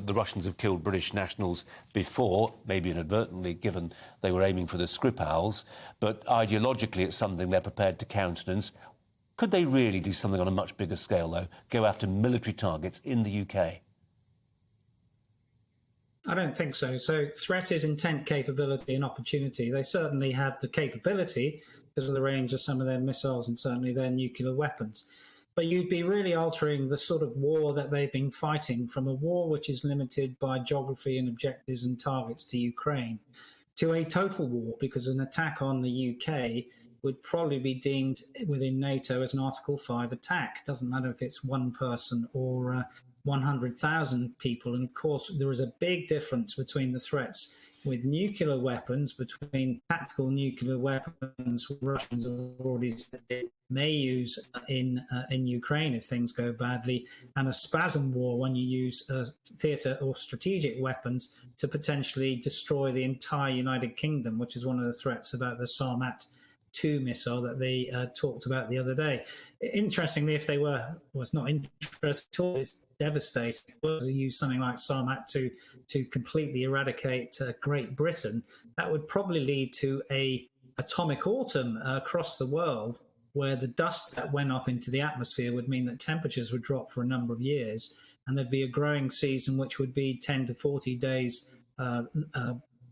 the Russians have killed British nationals before, maybe inadvertently, given they were aiming for the Skripals, but ideologically it's something they're prepared to countenance. Could they really do something on a much bigger scale, though, go after military targets in the UK? I don't think so. So threat is intent, capability and opportunity. They certainly have the capability because of the range of some of their missiles and certainly their nuclear weapons. But you'd be really altering the sort of war that they've been fighting from a war which is limited by geography and objectives and targets to Ukraine to a total war, because an attack on the UK would probably be deemed within NATO as an Article 5 attack. Doesn't matter if it's one person or 100,000 people. And of course, there is a big difference between the threats with nuclear weapons, between tactical nuclear weapons Russians have already said they may use in Ukraine if things go badly, and a spasm war when you use theatre or strategic weapons to potentially destroy the entire United Kingdom, which is one of the threats about the Sarmat 2 missile that they talked about the other day. Interestingly, if they was not interested at all, it's devastating. If it was to use something like Sarmat 2 to completely eradicate Great Britain, that would probably lead to a atomic autumn across the world, where the dust that went up into the atmosphere would mean that temperatures would drop for a number of years, and there'd be a growing season which would be 10 to 40 days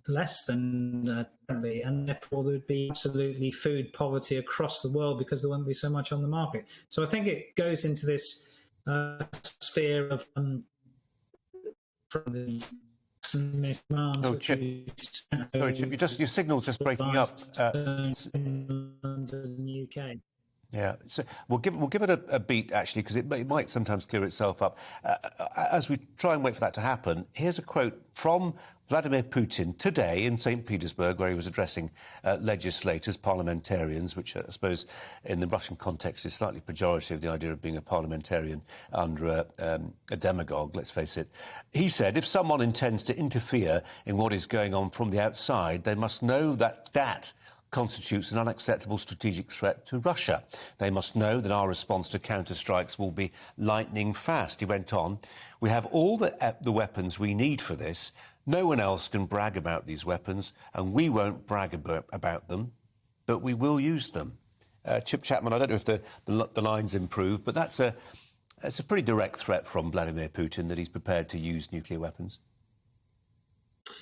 less than currently, and therefore there'd be absolutely food poverty across the world because there wouldn't be so much on the market. So I think it goes into this sphere of from the demands. Oh, Chip, sorry, Chip, your signal's just breaking up. In the UK. Yeah, so we'll give it a beat, actually, because it might sometimes clear itself up. As we try and wait for that to happen, here's a quote from Vladimir Putin today in St. Petersburg, where he was addressing legislators, parliamentarians, which I suppose in the Russian context is slightly pejorative, the idea of being a parliamentarian under a demagogue, let's face it. He said, if someone intends to interfere in what is going on from the outside, they must know that that constitutes an unacceptable strategic threat to Russia. They must know that our response to counter-strikes will be lightning fast. He went on, we have all the weapons we need for this. No one else can brag about these weapons, and we won't brag about them, but we will use them. Chip Chapman, I don't know if the line's improved, but that's a pretty direct threat from Vladimir Putin that he's prepared to use nuclear weapons.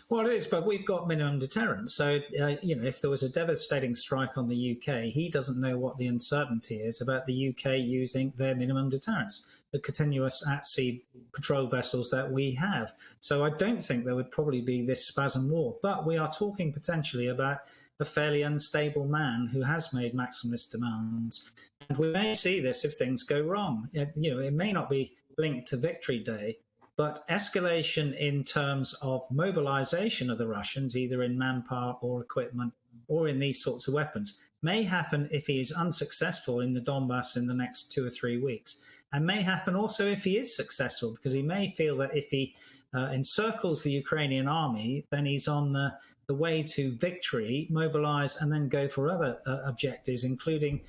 Well, it is, but we've got minimum deterrence. So, if there was a devastating strike on the UK, he doesn't know what the uncertainty is about the UK using their minimum deterrence, the continuous at-sea patrol vessels that we have. So I don't think there would probably be this spasm war. But we are talking potentially about a fairly unstable man who has made maximalist demands. And we may see this if things go wrong. It may not be linked to Victory Day, but escalation in terms of mobilization of the Russians, either in manpower or equipment or in these sorts of weapons, may happen if he is unsuccessful in the Donbass in the next 2 or 3 weeks, and may happen also if he is successful, because he may feel that if he encircles the Ukrainian army, then he's on the way to victory, mobilize, and then go for other objectives, including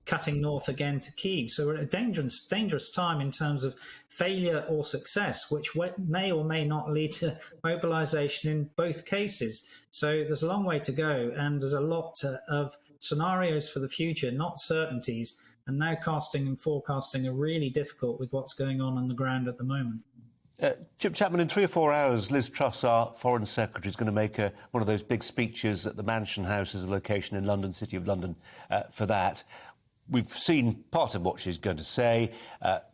cutting north again to Kyiv. So we're at a dangerous time in terms of failure or success, which may or may not lead to mobilization in both cases. So there's a long way to go, and there's a lot of scenarios for the future, not certainties. And now casting and forecasting are really difficult with what's going on the ground at the moment. Chip Chapman, in 3 or 4 hours, Liz Truss, our Foreign Secretary, is going to make one of those big speeches at the Mansion House as a location in London, City of London, for that. We've seen part of what she's going to say.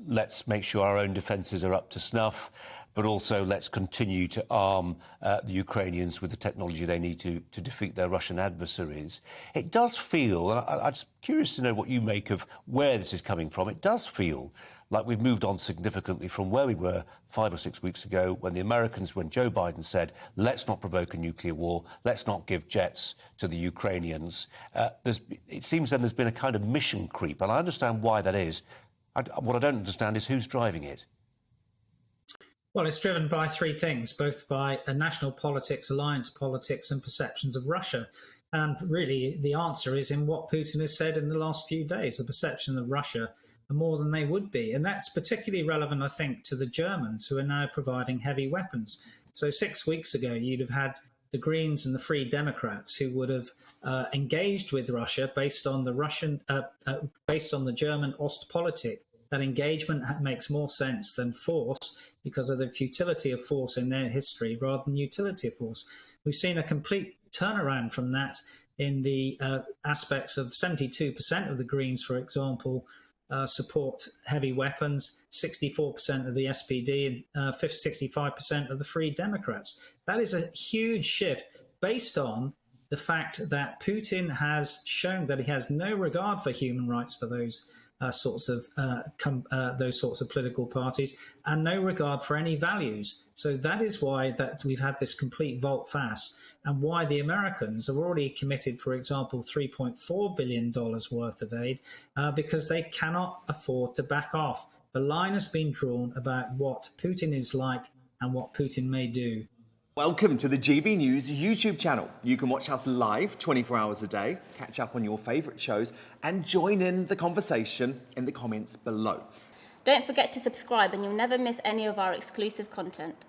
Let's make sure our own defences are up to snuff, but also let's continue to arm the Ukrainians with the technology they need to defeat their Russian adversaries. It does feel, and I'm just curious to know what you make of where this is coming from, it does feel like we've moved on significantly from where we were 5 or 6 weeks ago when Joe Biden said, let's not provoke a nuclear war, let's not give jets to the Ukrainians. It seems then there's been a kind of mission creep, and I understand why that is. What I don't understand is who's driving it. Well, it's driven by 3 things, both by national politics, alliance politics, and perceptions of Russia. And really, the answer is in what Putin has said in the last few days. The perception of Russia more than they would be. And that's particularly relevant, I think, to the Germans, who are now providing heavy weapons. So 6 weeks ago, you'd have had the Greens and the Free Democrats who would have engaged with Russia based on the German Ostpolitik. That engagement makes more sense than force because of the futility of force in their history rather than utility of force. We've seen a complete turnaround from that in the aspects of 72% of the Greens, for example, support heavy weapons, 64% of the SPD and 65% of the Free Democrats. That is a huge shift based on the fact that Putin has shown that he has no regard for human rights for those sorts of political parties, and no regard for any values. So that is why that we've had this complete volte-face, and why the Americans have already committed, for example, $3.4 billion worth of aid, because they cannot afford to back off. The line has been drawn about what Putin is like and what Putin may do. Welcome to the GB News YouTube channel. You can watch us live 24 hours a day, catch up on your favourite shows, and join in the conversation in the comments below. Don't forget to subscribe and you'll never miss any of our exclusive content.